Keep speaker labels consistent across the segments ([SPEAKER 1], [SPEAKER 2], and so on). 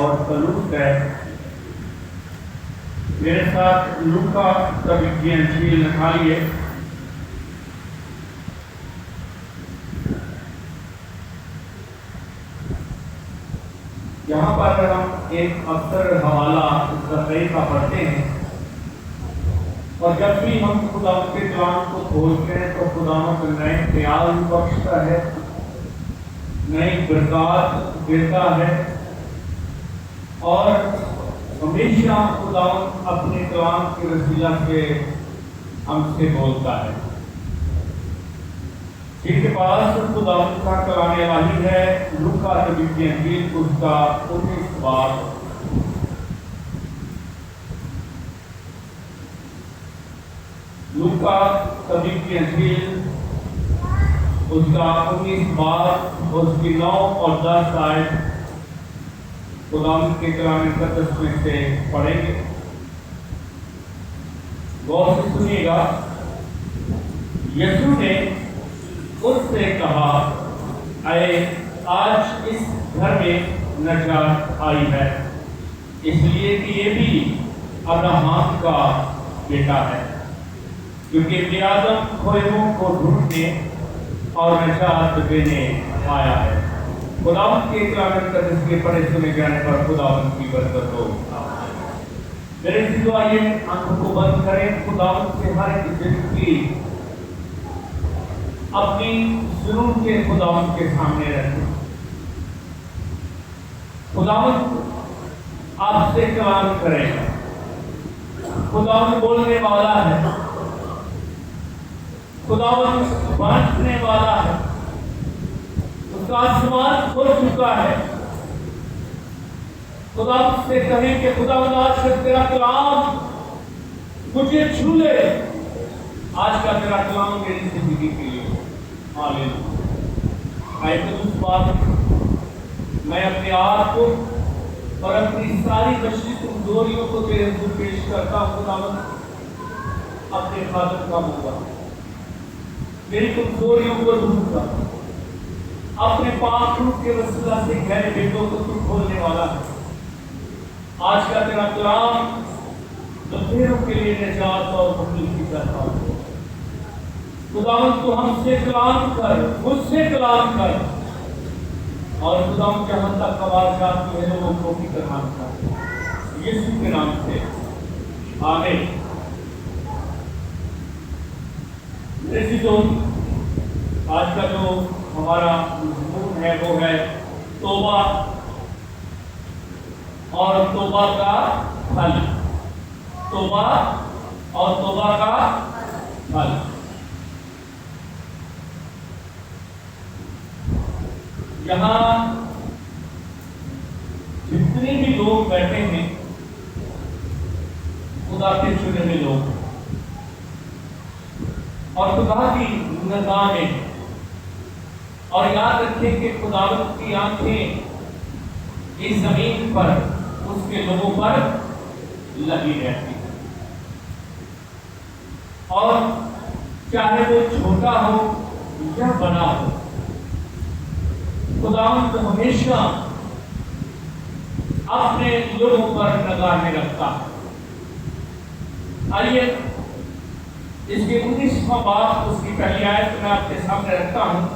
[SPEAKER 1] اور سلوک ہے۔ میرے ساتھ لوکا کی انجیل نکالیے۔ یہاں پر ہم ایک اکثر حوالہ زکریا کا پڑھتے ہیں، اور جب بھی ہم خدا کے کلام کو کھولتے ہیں تو خدا کو نئے خیال بخشتا ہے، نئی برکات دیتا ہے، اور ہمیشہ خدا اپنے کلام کے وسیلہ سے ہم سے بولتا ہے۔ جن کے پاس خدا کا کلام الہی ہے، لوکا نبی کی انجیل اس کا 19 باب۔ لوکا نبی کی انجیل اس کا 19 باب، اس کی 9 اور 10 آیت خدا کے کلام مقدس میں سے پڑھیں گے۔ غور سے سنیے گا۔ یسوع نے اس سے کہا، اے آج اس گھر میں نجات آئی ہے، اس لیے کہ یہ بھی ابراہیم کا بیٹا ہے، کیونکہ یہ آدم کھوئے ہوں کو ڈھونڈنے اور نجات دینے آیا ہے۔ خداوند کے کلام مقدس کے پڑھے سنے جانے پر خداوند کی برکت ہو۔ میرے دعا یہ آنکھوں کو بند کریں، خداوند سے ہر ایک زندگی اپنی ضرورت کے خداوند کے سامنے رکھیں۔ خداوند آپ سے کلام کرے گا، خداوند بولنے والا ہے، خداوند بانٹنے والا ہے، اس کا آسمان کھل چکا ہے۔ خداوند سے کہیں کہ خداوند آج سے تیرا کلام مجھے چھو لے، آج کا تیرا کلام میری زندگی کے لیے۔ آئے تو اس بات میں اپنے آپ کو اور اپنی ساری بشری کمزوریوں کو تیرے حضور پیش کرتا ہوں۔ خداوند اپنے خادم کا ہوگا، میری کمزوریوں کو دور کر، اپنے پاک روح کے وسیلہ سے گہرے بیٹوں کو تو کھولنے والا ہے۔ آج کا تیرا کلام بندوں کے لیے نجات اور تخلیق کی طرح ہو۔ خداوند تو ہم سے کلام کر، مجھ سے کلام کر، اور خداوند جہاں تک آواز جاتی ہے لوگوں کی طرح کر، یسوع کے نام سے آمین۔ عزیزوں، آج کا جو ہمارا مضمون ہے وہ ہے توبہ اور توبہ کا پھل۔ توبہ اور توبہ کا پھل۔ یہاں جتنے بھی لوگ بیٹھے ہیں خدا کے چنے ہوئے لوگ، اور خدا کی نگاہ میں، اور یاد رکھیں کہ خداوند کی آنکھیں اس زمین پر اس کے لوگوں پر لگی رہتی ہیں، اور چاہے وہ چھوٹا ہو یا بڑا ہو، خداوند ہمیشہ اپنے لوگوں پر نگاہیں رکھتا ہے۔ آئیے اس کے 19واں باب، اس کی پہلی آیت میں آپ کے سامنے رکھتا ہوں،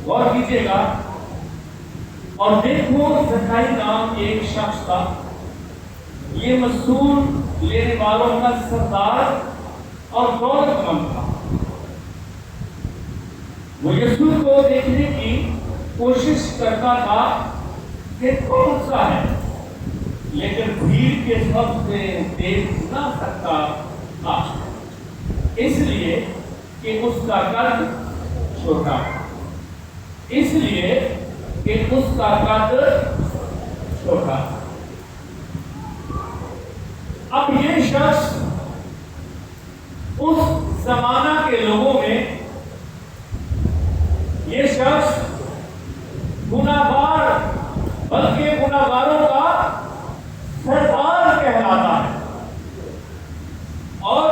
[SPEAKER 1] غور کیجیے گا۔ اور دیکھو زکریا نام ایک شخص تھا، یہ مصون لینے والوں کا سردار اور دولت مند تھا۔ وہ یسوع کو دیکھنے کی کوشش کرتا تھا کہ کون سا ہے، لیکن بھیڑ کے سب سے دیکھ نہ سکتا تھا، اس لیے کہ اس کا قد چھوٹا، اس لیے کہ اس کا قد چھوٹا۔ اب یہ شخص اس زمانہ کے لوگوں میں، یہ شخص گناہگار، بلکہ گناہگاروں کا سردار کہلاتا ہے، اور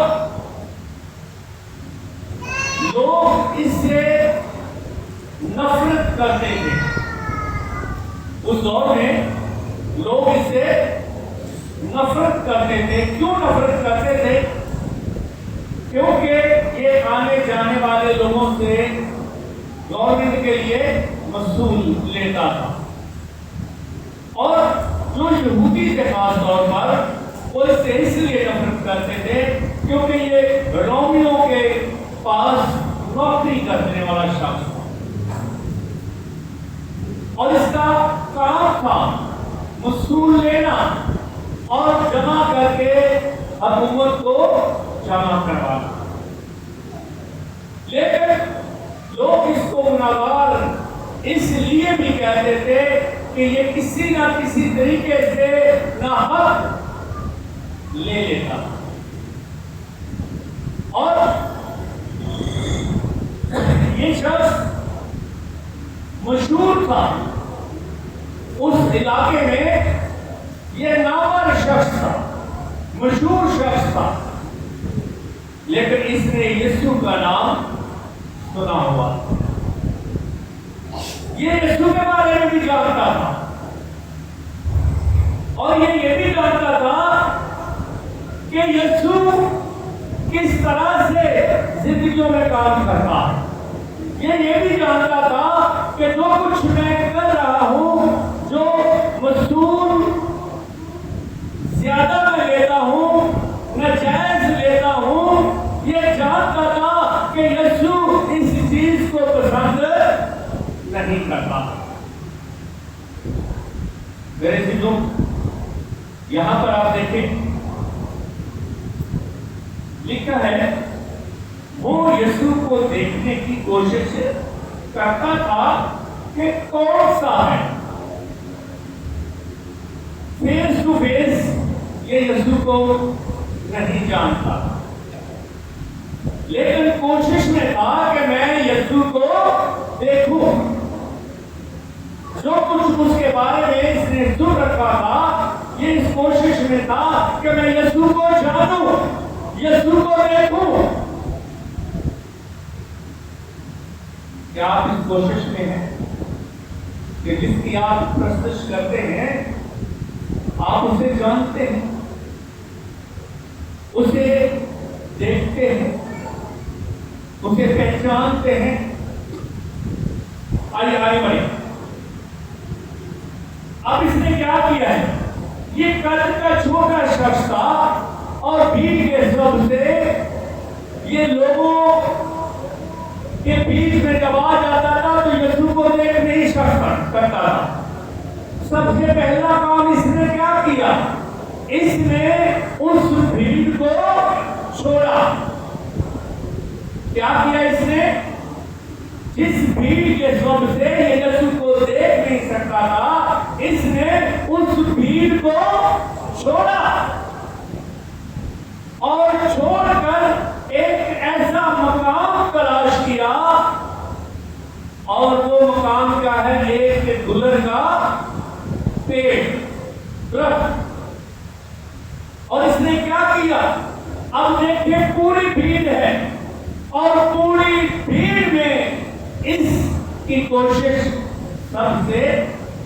[SPEAKER 1] لوگ اس سے نفرت کرتے تھے۔ اس دور میں لوگ اس سے نفرت کرتے تھے. کیوں نفرت کرتے تھے؟ کیونکہ یہ آنے جانے والے لوگوں سے گورنمنٹ کے لیے مسئول لیتا تھا. اور جو یہودی تھے خاص طور پر وہ اس سے اس لیے نفرت کرتے تھے کیونکہ یہ رومیوں کے پاس نوکری کرنے والا شخص تھا اور اس کا کام تھا مسئول لینا اور جمع کر کے حکومت کو جمع کروانا. لیکن لوگ اس کو گناہگار اس لیے بھی کہتے تھے کہ یہ کسی نہ کسی طریقے سے ناحق لے لیتا اور یہ شخص مشہور تھا اس علاقے میں. یہ نامور شخص تھا, مشہور شخص تھا, لیکن اس نے یسوع کا نام سنا ہوا. یہ یسوع کے بارے میں بھی جانتا تھا اور یہ بھی جانتا تھا کہ یسوع کس طرح سے زندگیوں میں کام کرتا ہے. یہ بھی جانتا تھا کہ جو کچھ میں کر رہا ہوں, جو مزدور زیادہ میں لیتا ہوں, ناجائز لیتا ہوں, یہ جانتا تھا کہ یسوع اس چیز کو پسند نہیں کرتا. میرے سنو, یہاں پر آپ دیکھیں لکھا ہے وہ یسوع کو دیکھنے کی کوشش کرتا تھا کہ کون سا ہے. فیس ٹو فیس یہ یسوع کو نہیں جانتا, لیکن کوشش میں تھا کہ میں یسوع کو دیکھوں. جو کچھ اس کے بارے میں اس نے سن رکھا تھا, یہ اس کوشش میں تھا کہ میں یسوع کو جانوں, یسوع کو دیکھوں. کیا آپ اس کوشش میں ہیں کہ جس کی آپ پرستش کرتے ہیں آپ اسے جانتے ہیں, اسے دیکھتے ہیں, اسے پہچانتے ہیں؟ آئیے بھائی, اب اس نے کیا کیا ہے؟ یہ قد کا چھوٹا شخص تھا اور بھیڑ کے سب سے یہ لوگوں کے بیچ میں جب آ جاتا تھا تو یسوع کو دیکھ نہیں کرتا تھا. سب سے پہلا کام اس نے کیا کیا؟ اس نے اس بھیڑ کو چھوڑا. کیا کیا اس نے؟ جس بھیڑ کے سب سے یہ یسوع کو دیکھ نہیں سکتا تھا, اس نے اس بھیڑ کو چھوڑا اور چھوڑ کر ایک ایسا مقام تلاش کیا, اور وہ مقام کیا ہے؟ ایک گلر کا پیڑ, درخت. اور اس نے کیا کیا؟ اب دیکھیں پوری بھیڑ ہے اور پوری بھیڑ میں اس کی کوشش سب سے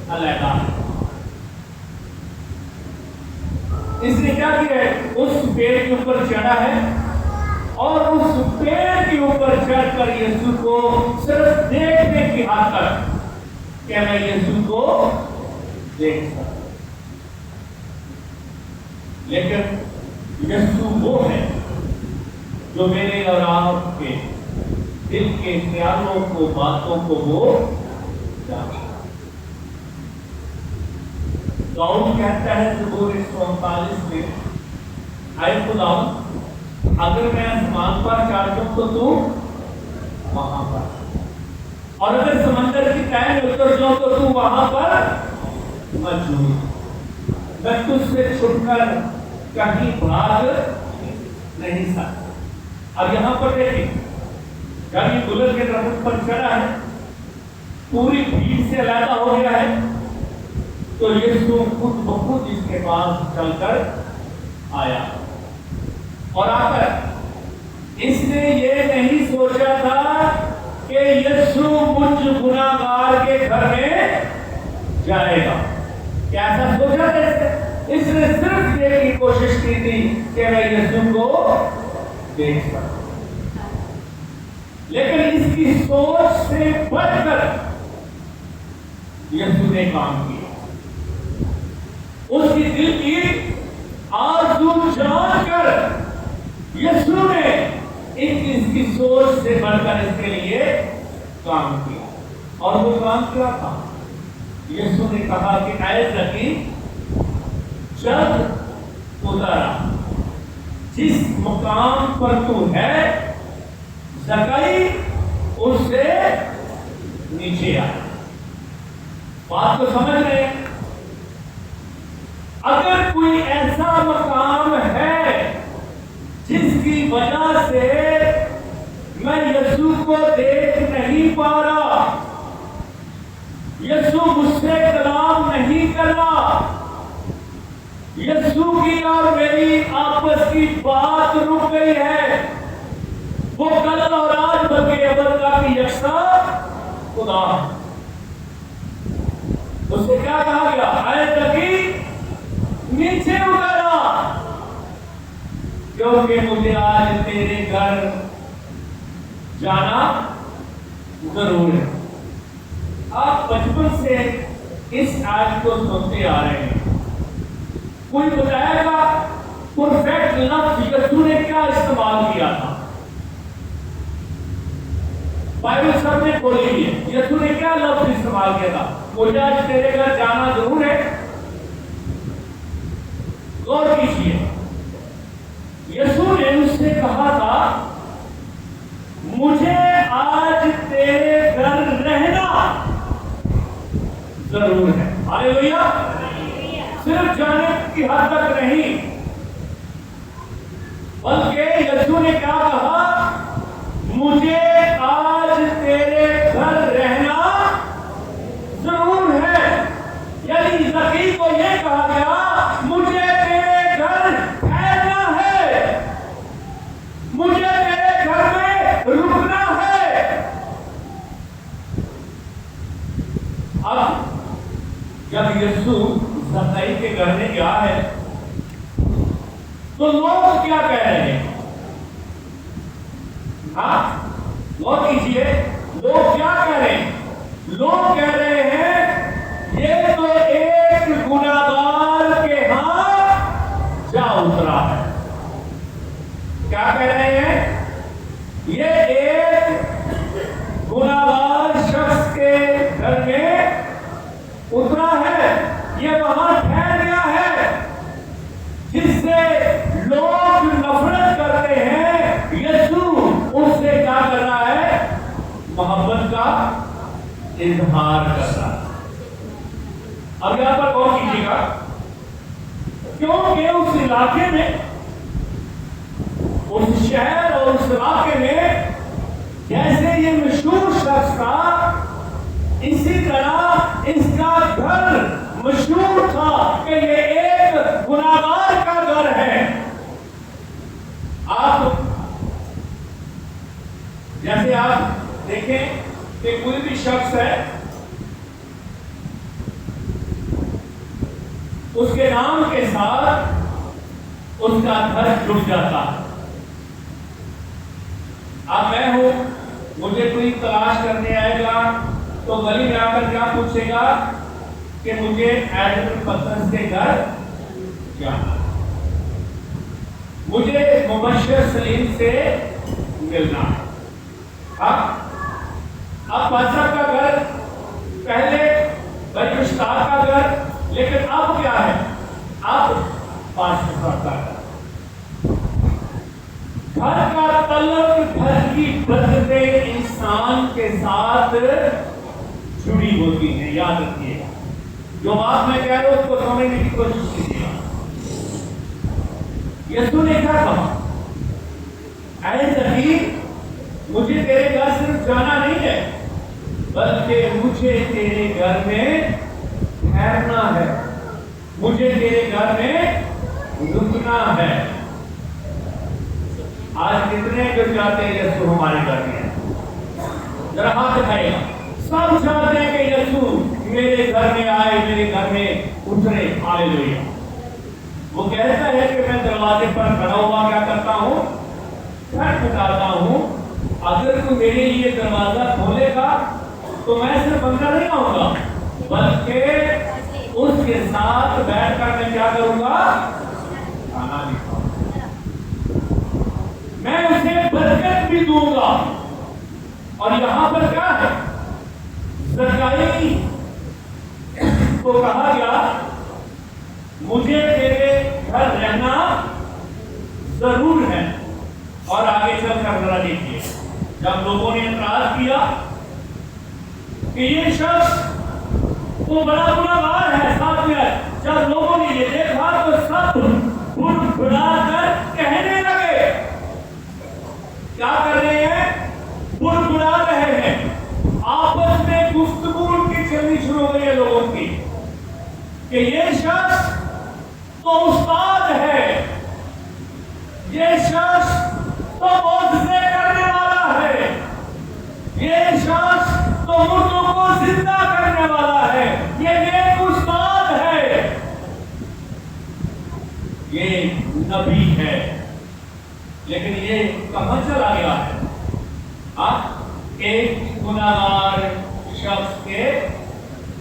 [SPEAKER 1] علیحدہ ہے. اس نے کیا کیا ہے؟ اس پیڑ کے اوپر چڑھا ہے اور اس پیڑ کے اوپر چڑھ کر یسوع کو صرف دیکھنے کی حد تک کہ میں یسوع کو دیکھ سکتا. لیکن یسوع وہ ہے جو میرے اور آپ کے دل کے خیالوں کو, باتوں کو وہ جانتا. داؤد کہتا ہے زبور 139 میں, اے خدا اگر میں آسمان پر چڑھ جاؤں تو تو وہاں پر, اور اگر سمندر کی تہہ میں اتر جاؤں تو تو وہاں پر موجود. میں تجھ سے چھپ کر کہیں بھاگ نہیں سکتا. اب یہاں پر دیکھیں, جب یہ گلر کے درخت پر چڑھا ہے, پوری بھیڑ سے علیحدہ ہو گیا ہے, تو یسوع خود بخود اس کے پاس چل کر آیا. اور آ کر اس نے یہ نہیں سوچا تھا کہ یسوع مجھ گناہگار کے گھر میں جائے گا. کیسا سوچا تھا اس نے صرف یہ کی کوشش کی تھی کہ میں یسوع کو دیکھ سکوں. لیکن اس کی سوچ سے بڑھ کر یسوع نے کام کیا. اس کی دل کی آرزو جان کر یسوع نے اس کی سوچ سے بڑھ کر اس کے لیے کام کیا. اور وہ کام کیا تھا؟ یسوع نے کہا کہ اے زکی، جب اترا جس مقام پر تو ہے، زکی اس سے نیچے آ. بات کو سمجھ رہے ہیں؟ اگر کوئی ایسا مقام ہے جس کی وجہ سے میں یسوع کو دیکھ نہیں پا رہا، یسوع مجھ سے کلام نہیں کر رہا، یسوع کی اور میری آپس کی بات رک گئی ہے، وہ کل اور آج بلکہ ابد کا بھی یکساں خدا. اس سے کیا کہا گیا؟ اے زکی، نیچے اترا، کیونکہ مجھے آج تیرے گھر جانا ضرور ہے. آپ بچپن سے اس آیت کو سنتے آ رہے ہیں. کوئی بتائے گا پرفیکٹ لفظ یسوع نے کیا استعمال کیا تھا؟ بائبل سب نے کھولی ہوئی ہے. یسوع نے کیا لفظ استعمال کیا تھا؟ مجھے آج تیرے گھر جانا ضرور ہے. غور کیجیے، یسوع نے اس سے کہا تھا مجھے آج تیرے گھر رہنا ضرور ہے. ہاللیلویا. صرف جانے کی حد تک نہیں، بلکہ یسوع نے کیا کہا؟ مجھے آج تیرے گھر رہنا ضرور ہے. یعنی زکی کو یہ کہا گیا مجھے تیرے گھر ٹھہرنا ہے، مجھے تیرے گھر میں رکنا ہے. اب جب یسوع زکی کے گھر میں گیا ہے تو لوگ کیا کہہ رہے ہیں؟ ہاں غور کیجیے، لوگ کیا کہہ رہے ہیں؟ لوگ کہہ رہے ہیں یہ تو ایک گنہگار کے ہاں جا اترا ہے. کیا کہہ رہے ہیں؟ یہ ایک گنہگار شخص کے گھر میں اترا ہے، یہ وہاں ٹھہر گیا ہے. جس سے لوگ نفرت کرتے ہیں، یسوع اس سے کیا کر رہا ہے؟ محبت کا اظہار کر رہا ہے. اب یہاں پر غور کیجیے گا، کیونکہ اس علاقے میں، اس شہر اور اس علاقے میں جیسے یہ مشہور شخص تھا، اسی طرح اس کا گھر مشہور تھا کہ یہ ایک گنہگار کا گھر ہے. آپ جیسے آپ دیکھیں کہ کوئی بھی شخص ہے، اس کے نام کے ساتھ اس کا گھر جڑ جاتا ہے. اب میں ہوں، مجھے کوئی تلاش کرنے آئے گا تو گلی میں آ کر کیا پوچھے گا کہ مجھے ایڈم پترس کے گھر جانا، مجھے مبشر سلیم سے ملنا ہے. اب بادشاہ کا گھر پہلے بھائی مشتاق کا گھر، لیکن اب کیا ہے؟ اب بادشاہ کا گھر. گھر کا طلب، گھر کی برکتیں انسان کے ساتھ جڑی ہوتی ہیں. یاد رکھیے گا، جو بات میں کہہ رہا ہوں اس کو سمجھنے کی کوشش کیجیے گا. یسوع نے کیا کہا؟ اے زکی، مجھے تیرے گھر صرف جانا نہیں ہے، بلکہ مجھے تیرے گھر میں ٹھہرنا ہے، مجھے تیرے گھر میں رکنا ہے. آج کتنے جو چاہتے ہیں یسوع ہمارے گھر میں ہے؟ ذرا ہاتھ دکھائے گا. سب چاہتے ہیں کہ یسوع میرے گھر میں آئے, میرے گھر میں اترے. ہاللیلویا. وہ کہتا ہے کہ میں دروازے پر کھڑا ہوا کیا کرتا ہوں, کھٹکھٹاتا ہوں. اگر کوئی میرے لیے دروازہ کھولے گا تو میں صرف بندہ نہیں آؤں گا, بلکہ اس کے ساتھ بیٹھ کر میں کیا کروں گا, کھانا بھی کھاؤں گا, میں اسے برکت بھی دوں گا. اور یہاں پر کیا ہے, زکائی کو کہا گیا مجھے تیرے گھر رہنا ضرور ہے. اور آگے چل کر ذرا دیکھیے, جب لوگوں نے اعتراض کیا کہ یہ شخص وہ بڑا گنہگار ہے, ساتھ میں جب لوگوں نے یہ دیکھا تو سب بڑبڑا کر کہنے لگے. کیا کر رہے ہیں, بڑبڑا رہے ہیں. آپس میں گفتگو ان کی چلنی شروع ہو گئی ہے لوگوں کی کہ یہ شخص تو استاد ہے, یہ شخص تو معجزے کرنے والا ہے, یہ شخص تو مردوں کو زندہ کرنے والا ہے, یہ نیک استاد ہے, یہ نبی ہے. لیکن یہ کہاں چلا گیا ہے, ایک گنہگار شخص کے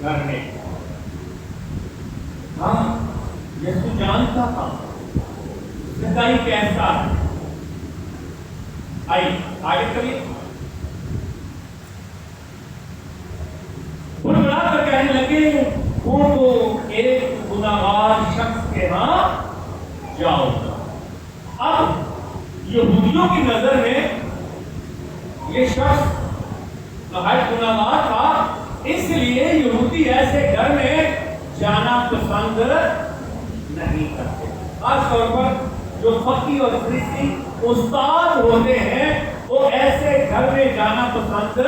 [SPEAKER 1] گھر میں. ہاں, یسوع جانتا تھا زکائی کیسا ہے. آئیے آگے چلیے. بڑبڑا کر کہنے لگے وہ تو ایک گنہگار شخص کے ہاں جاؤ. اب یہودیوں کی نظر میں یہ شخص نہایت گنہگار تھا, اس لیے یہودی ایسے گھر میں جانا پسند نہیں کرتے. خاص طور پر جو فقیہ اور فریسی استاد ہوتے ہیں وہ ایسے گھر میں جانا پسند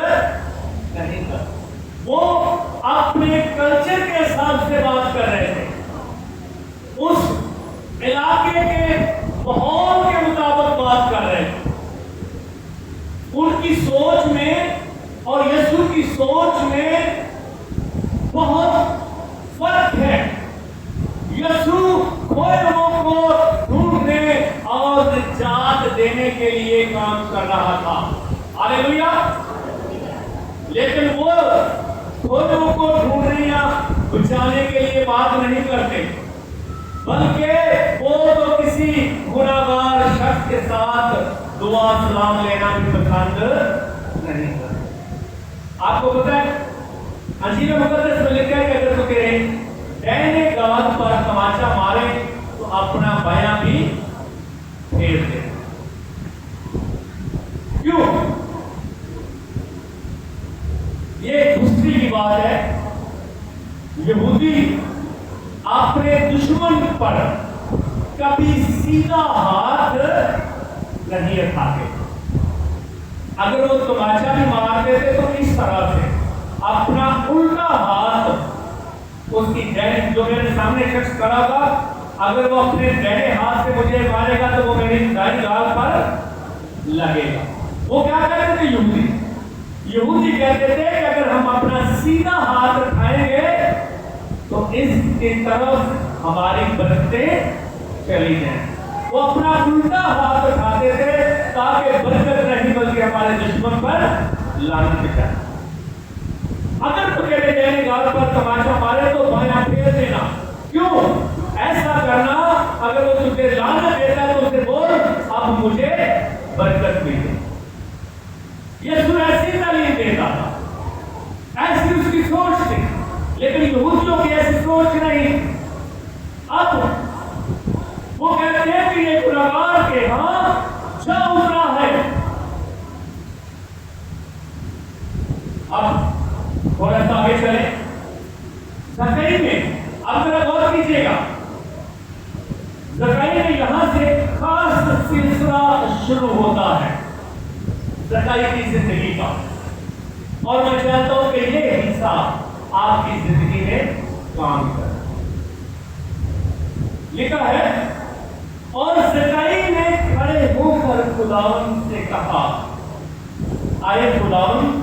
[SPEAKER 1] نہیں کرتے. وہ اپنے کلچر کے حساب سے بات کر رہے تھے, اس علاقے کے ماحول کے مطابق بات کر رہے تھے. ان کی سوچ میں اور یسوع کی سوچ میں بہت فرق ہے. یسوع کھوئے لوگوں کو ڈھونڈنے اور نجات دینے کے لیے کام کر رہا تھا. ہاللیلویا. لیکن وہ کھوئے لوگوں کو ڈھونڈنے یا بچانے کے لیے بات نہیں کرتے, بلکہ وہ تو کسی گنہگار شخص کے ساتھ دعا سلام لینا بھی پسند نہیں کرتے. آپ کو پتہ ہے انجیل مقدس میں لکھا ہے کہ اگر تو تیرے دہنے گال پر تماچا مارے تو اپنا بایاں بھی پھیر دے. کیوں؟ یہ دوسری کی بات ہے. یہودی اپنے دشمن پر کبھی سیدھا ہاتھ نہیں اٹھاتے. اگر وہ تماچا بھی مار دیتے تو اس طرح سے اپنا الٹا ہاتھ اس کی دہنے, جو میرے سامنے شخص کھڑا تھا, اگر وہ اپنے دہنے ہاتھ سے مجھے مارے گا تو وہ میری دائیں گال پر لگے گا. وہ کیا کہتے تھے یہودی؟ یہودی کہتے تھے کہ اگر ہم اپنا سیدھا ہاتھ اٹھائیں گے تو اس کی طرف ہماری برکتیں چلی جائیں. وہ اپنا الٹا ہاتھ اٹھاتے تھے تاکہ برکت نہیں بلکہ ہمارے دشمن پر لعنت جائے. اگر تو تیرے دہنے گال پر تماچا مارے تو بایاں پھیر دینا. کیوں ایسا کرنا؟ اگر وہ تجھے لعنت دیتا ہے تو اسے بول اب مجھے برکت بھی دے. یسوع ایسی تعلیم دیتا تھا, ایسی اس کی سوچ تھی. لیکن یہودیوں کی ایسی سوچ نہیں. اب وہ کہتے ہیں کہ یہ گنہگار کے ہاں جا اترا ہے. اب تھوڑا سا آگے چلیں. زکائی میں اب ذرا غور کیجیے گا, زکائی میں یہاں سے خاص سلسلہ شروع ہوتا ہے زکائی کی زندگی کا, اور میں چاہتا ہوں کہ یہ حصہ آپ کی زندگی میں کام کرے. لکھا ہے اور زکائی نے کھڑے ہو کر خداوند سے کہا, آئے خداوند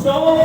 [SPEAKER 1] 100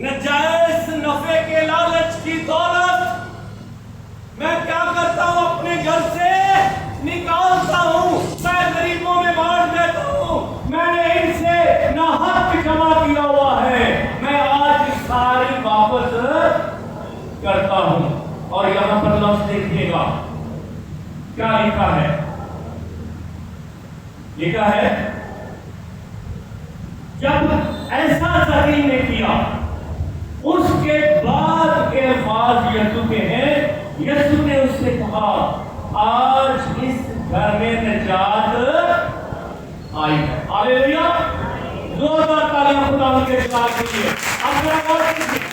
[SPEAKER 1] نجائز نفع کے لالچ کی دولت میں کیا کرتا ہوں؟ اپنے گھر سے نکالتا ہوں، میں غریبوں میں بانٹ دیتا ہوں، میں نے ان سے نہ حق جمع کیا ہوا ہے، میں آج ساری واپس کرتا ہوں۔ اور یہاں پر لفظ دیکھیے گا کیا لکھا ہے، لکھا ہے جب ایسا زمین نے کیا اس کے بعد کے الفاظ یسوع کے ہیں، یسوع نے اس سے کہا آج اس گھر میں نجات آئی ہے۔ ہاللیلویا، زوردار تالیاں خدا ان کے ساتھ کیجیے۔ اب ذرا غور کیجیے،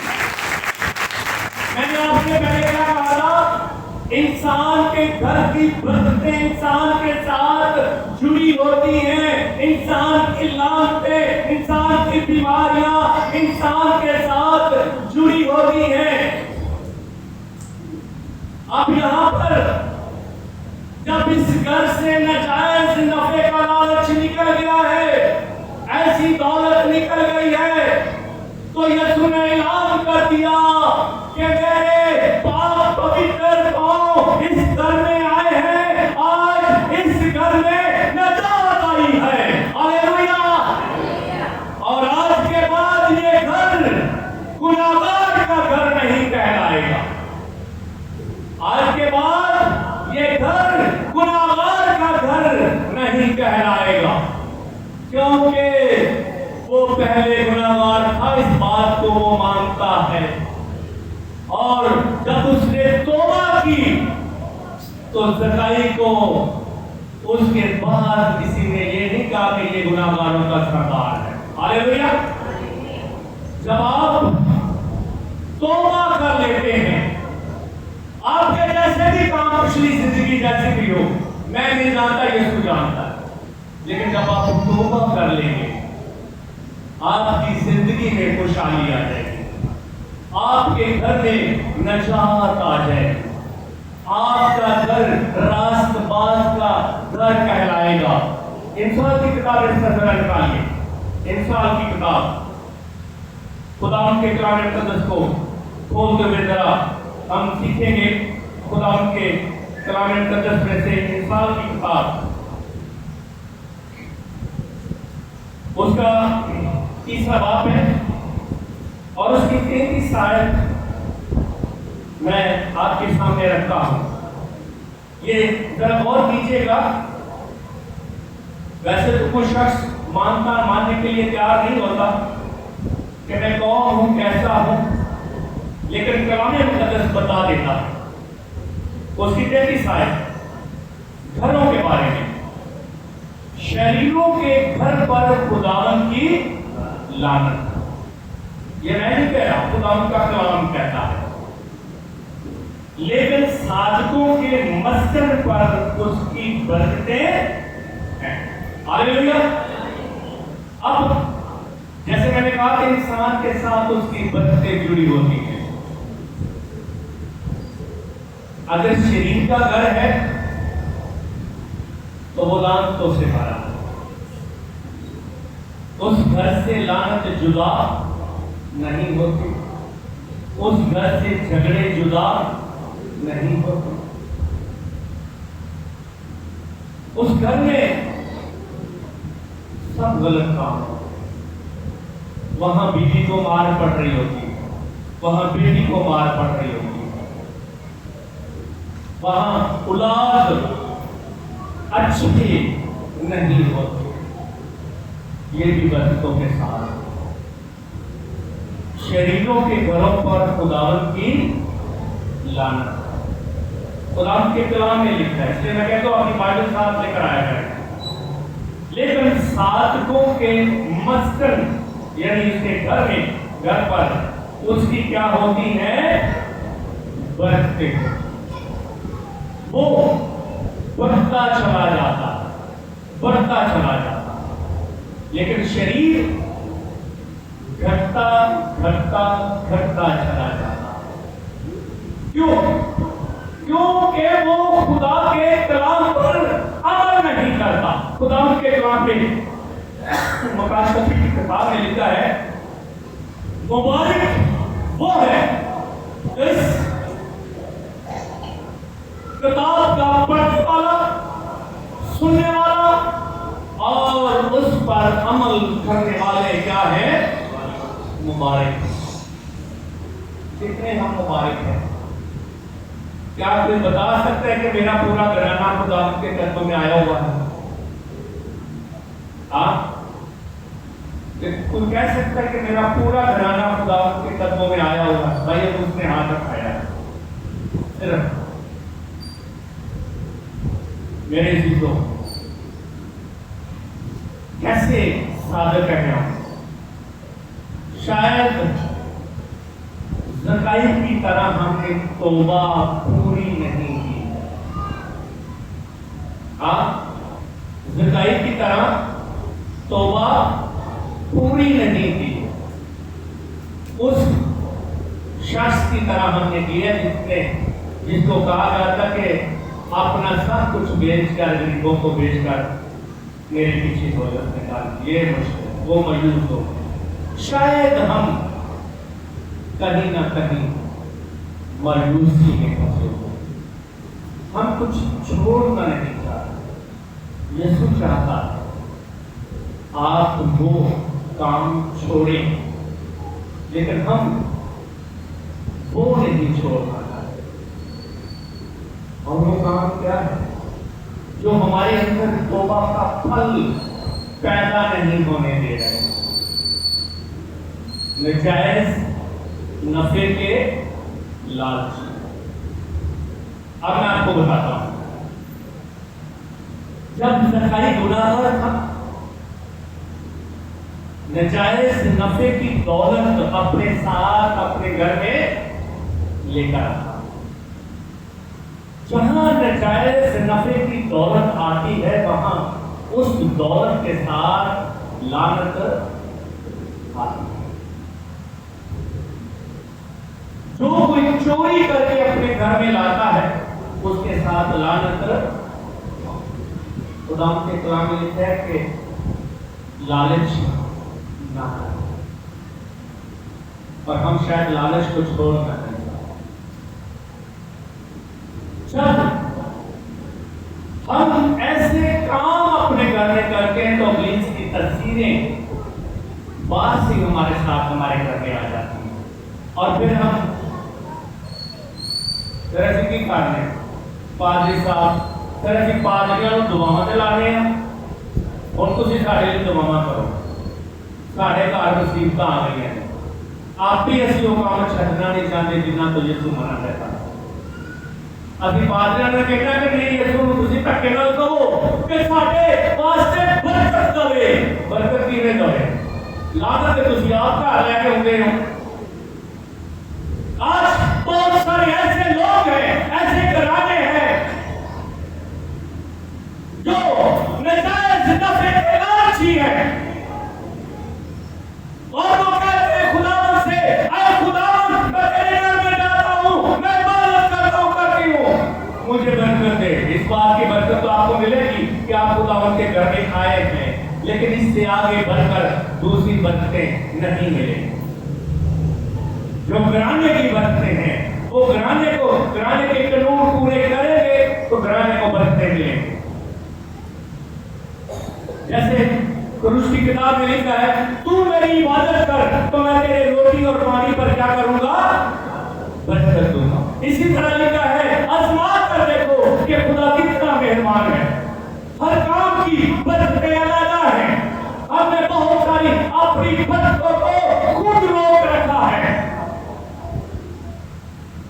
[SPEAKER 1] میں نے آپ سے پہلے کیا کہا تھا؟ انسان کے گھر کی برکتیں انسان کے ساتھ جڑی ہوتی ہیں، انسان کی لعنتیں، انسان کی بیماریاں انسان کے ساتھ جڑی ہوتی ہیں۔ اب یہاں پر جب اس گھر سے ناجائز نفع کا لالچ نکل گیا ہے، ایسی دولت نکل گئی ہے، تو یسوع نے اعلان کر دیا کہ میرے پاک پوتر پاؤں اس گھر میں آئے ہیں، آج اس گھر میں نجات آئی ہے۔ ہاللیلویا، اور آج کے بعد یہ گھر گناہگار کا گھر نہیں کہلائے گا، آج کے بعد یہ گھر گناہگار کا گھر نہیں کہلائے گا، کیونکہ وہ پہلے گناہگار تھا، اس بات کو وہ مانتا ہے، اور جب اس نے توبہ کی تو زکائی کو اس کے بعد کسی نے یہ نہیں کہا کہ یہ گناہگاروں کا سردار ہے۔ ہاللیلویا، جب آپ توبہ کر لیتے ہیں، آپ کے جیسے بھی کام پچھلی زندگی جیسے بھی ہو، میں نہیں جانتا، یسوع جانتا ہے، لیکن جب آپ توبہ کر لیں گے آپ کی زندگی میں خوشحالی آ جائے گی، آپ کے گھر میں نجات آ جائے گی، آپ کا گھر راست باز کا گھر کہلائے گا۔ انسان کی کتاب اس کا ذرا نکالیے، انسان کی کتاب، خدا ان کے کلام مقدس کو کھولتے ہوئے ذرا ہم سیکھیں گے خدا ان کے کلام مقدس میں سے انسان کی کتاب، اس کا 30واں باب ہے اور اس کی 33 آیت میں آپ کے سامنے رکھتا ہوں۔ یہ ذرا غور کیجیے گا، ویسے تو کوئی شخص ماننے کے لیے تیار نہیں ہوتا کہ میں کون ہوں، کیسا ہوں، لیکن کلام مقدس بتا دیتا ہے۔ اس کی 33 آیت گھروں کے بارے میں، شریروں کے گھر پر خداوند کی لعنت، یہ میں نہیں کہہ رہا، خداوند کا کلام کہتا ہے، لیکن صادقوں کے مسکن پر اس کی برکتیں ہیں۔ ہاللیلویا، اب جیسے میں نے کہا کہ انسان کے ساتھ اس کی برکتیں جڑی ہوتی ہیں، اگر شریر کا گھر ہے تو وہ لعنتوں سے بھرا ہے، اس گھر سے لعنت جدا نہیں ہوتی، اس گھر سے جھگڑے جدا نہیں ہوتے، اس گھر میں سب غلط کام ہوتے، وہاں بیوی کو مار پڑ رہی ہوتی، وہاں بیٹی کو مار پڑ رہی ہوتی، وہاں اولاد اچھی نہیں ہوتی، یہ بھی برکتوں کے ساتھ۔ شریروں کے گھروں پر خداوند کی لعنت، خداوند کے کلام میں لکھا ہے، اس لیے میں کہتا ہوں اپنی بائبل ساتھ لے کر آیا کریں۔ لیکن صادقوں کے مسکن یعنی اس کے گھر میں، گھر پر اس کی کیا ہوتی ہے؟ برکتیں، وہ بڑھتا چلا جاتا، بڑھتا چلا جاتا، لیکن شریر گھٹتا گھٹتا گھٹتا چلا جاتا۔ کیوں؟ کیونکہ وہ خدا کے کلام پر عمل نہیں کرتا۔ خدا کے کلام میں مقاصد کی کتاب میں لکھا ہے مبارک وہ ہے اس کتاب کا پڑھنے والا، سننے والا اور اس پر عمل کرنے والے کیا ہیں؟ مبارک۔ کتنے ہم مبارک ہیں؟ کیا کوئی بتا سکتا ہے کہ میرا پورا گھرانہ خدا کے قدموں میں آیا ہوا ہے؟ کوئی کہہ سکتا ہے کہ میرا پورا گھرانہ خدا کے قدموں میں آیا ہوا ہے؟ بھائی اب اس نے ہاتھ اٹھایا ہے۔ صرف میرے عزیزوں، کیسے صادق ہیں ہم؟ شاید زکائی کی طرح ہم نے توبہ پوری نہیں کی۔ زکائی کی طرح توبہ پوری نہیں کی، اس شخص کی طرح ہم نے کیا جس کو کہا جاتا کہ اپنا سب کچھ بیچ کر، غریبوں کو بیچ کر میرے پیچھے دولت نکال، یہ مشکل وہ مایوس ہو۔ شاید ہم کہیں نہ کہیں مایوسی میں پھنسے ہو، ہم کچھ چھوڑنا نہیں چاہتے۔ یسوع چاہتا ہے آپ وہ کام چھوڑیں، لیکن ہم وہ نہیں چھوڑنا چاہتے۔ اور وہ کام کیا ہے؟ جو ہمارے اندر توبہ کا پھل پیدا نہیں ہونے دے رہے، نجائز نفع کے لالچ۔ اب میں آپ کو بتاتا ہوں، جب زکائی گناہگار تھا، نجائز نفع کی دولت اپنے ساتھ اپنے گھر میں لے کر آتا۔ جہاں نجائز نفع کی دولت آتی ہے وہاں اس دولت کے ساتھ لعنت آتی ہے۔ جو کوئی چوری کر کے اپنے گھر میں لاتا ہے اس کے ساتھ لعنت۔ خدا کے کلام میں لکھا ہے کہ لالچ نہ کریں، اور ہم شاید لالچ کو چھوڑ نہ کریں۔ جب ہم ایسے کام اپنے گھر میں کرتے ہیں تو ابلیس کی تصویریں باہر سے ہمارے ساتھ ہمارے گھر میں آ جاتی ہیں، اور پھر ہم کی کرنے پادری صاحب صرف پادریاں دعاواں تے لانے ہیں، اور تسی ساڈے لیے دعاواں کرو، ساڈے گھر مصیبت آ گئی ہیں، آپ بھی اسی وہ کام چھڈنا نہیں چاہتے جنہاں تو یسوع منع کرتا۔ ابھی پادریاں نے کہنا کہ نہیں یسوع نوں تسی دھکے نال کہو کہ ساڈے واسطے برکت دے۔ برکت کیویں دے؟ لعنت تے تسی آپ گھر لے کے اوندے ہو۔ آج بہت سارے ایسے لوگ ہیں، ایسے گھرانے ہیں جو نجائز نفع کے لالچی ہیں، اور وہ کہتے ہیں خداوند سے، اے خداوند میں تیرے گھر میں جاتا ہوں، میں عبادت کرتا ہوں، کرتی ہوں، مجھے برکت دے۔ اس بات کی برکت تو آپ کو ملے گی کہ آپ خداوند کے گھر میں آئے ہیں، لیکن اس سے آگے بڑھ کر دوسری برکتیں نہیں ملے گی۔ جو گھرانے کی برکتیں ہیں وہ گھرانے کے قانون پورے کریں گے تو گھرانے کو برکتیں ملیں گے۔ جیسے کروس کی کتاب میں لکھا ہے، تو میری عبادت کر تو میں تیرے روٹی اور پانی پر کیا کروں گا؟ برکت دوں گا۔ اسی طرح لکھا ہے، آزما کر دیکھو کہ خدا کتنا مہربان ہے، ہر کام کی برکتیں علیحدہ ہیں۔ ہم نے بہت ساری اپنی برکتوں کو خود روک رکھا ہے۔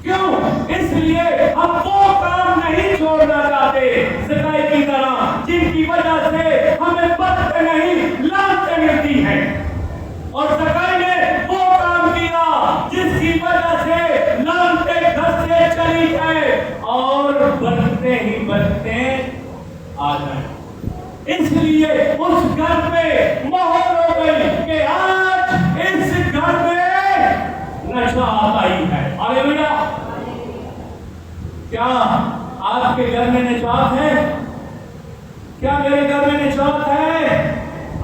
[SPEAKER 1] کیوں؟ اس لیے ہم وہ کام نہیں چھوڑنا چاہتے زکائی کی طرح جن کی وجہ سے ہمیں برکت نہیں لعنت ملتی ہے، اور زکائی نے وہ کام کیا جس کی وجہ سے لعنتیں گھر سے چلی جائے اور برکتیں ہی برکتیں آ جائیں۔ اس لیے اس گھر میں مہر ہو گئی کہ آج اس گھر میں نجات آئی ہے۔ ہاللیلویا! کیا آپ کے گھر میں نجات ہے؟ کیا میرے گھر میں نجات ہے؟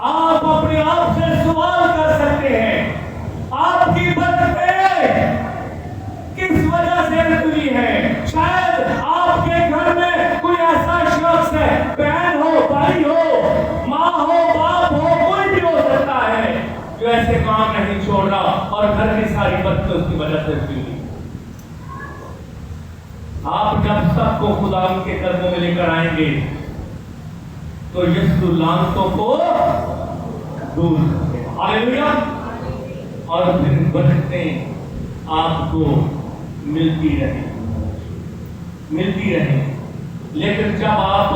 [SPEAKER 1] آپ اپنے آپ سے سوال کر سکتے ہیں، آپ کی کام نہیں چھوڑ رہا اور گھر کی ساری برکت اس کی وجہ سے ہوئی۔ آپ جب سب کو خدا ان کے قدموں میں لے کر آئیں گے تو یسوع لعنتوں کو دور کرے گا۔ ہاللیلویا۔ اور پھر برکتیں آپ کو ملتی رہیں۔ لیکن جب آپ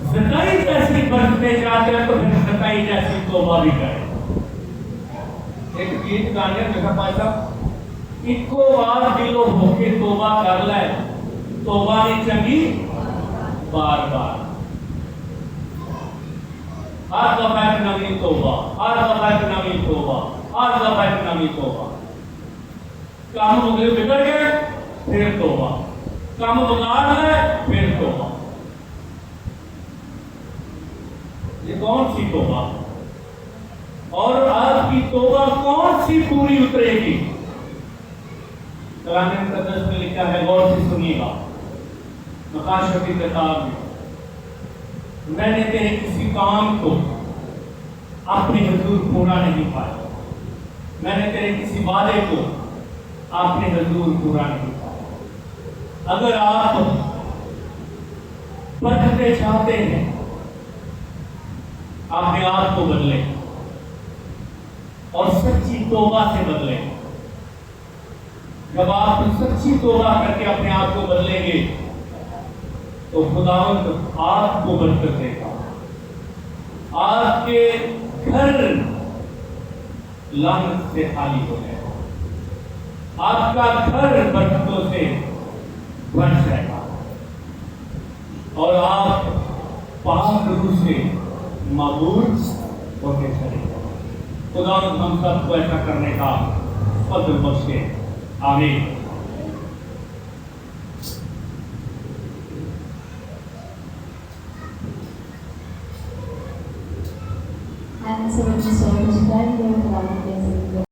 [SPEAKER 1] زندگی جیسی برکتیں چاہتے ہیں تو پھر زندگی جیسی توبہ بھی کریں۔ ایک گیت گانے میں پایا اکو بار دلو ہو کے توبہ کر لے، توبہ نہیں چنگی بار بار۔ ہر دفعہ ایک نئی توبہ، ہر دفعہ ایک نئی توبہ، ہر دفعہ ایک نئی توبہ۔ کام بگڑ گئے پھر توبہ، کام بگاڑ گئے پھر توبہ۔ یہ کون سی توبہ؟ اور آپ کی توبہ کون سی پوری اترے گی؟ قرآن مقدس میں لکھا ہے، غور سے سنیے گا، مکاشفہ کی کتاب میں نے تیرے کسی کام کو اپنے حضور پورا نہیں پایا، میں نے تیرے کسی وعدے کو اپنے حضور پورا نہیں پایا۔ اگر آپ برکتیں چاہتے ہیں، اپنے آپ کو بدلیں اور سچی توبہ سے بدلیں۔ جب آپ سچی توبہ کر کے اپنے آپ کو بدلیں گے تو خداوند آپ کو برکت دے گا۔ آپ کے گھر لعنت سے خالی ہو جائے گا، آپ کا گھر برکتوں سے بھر جائے گا اور آپ پاک روح سے معمور ہوتے چلے گا۔ خداوند ہم سب کو ایسا کرنے کا فضل بخشے، آمین۔
[SPEAKER 2] And so when you saw the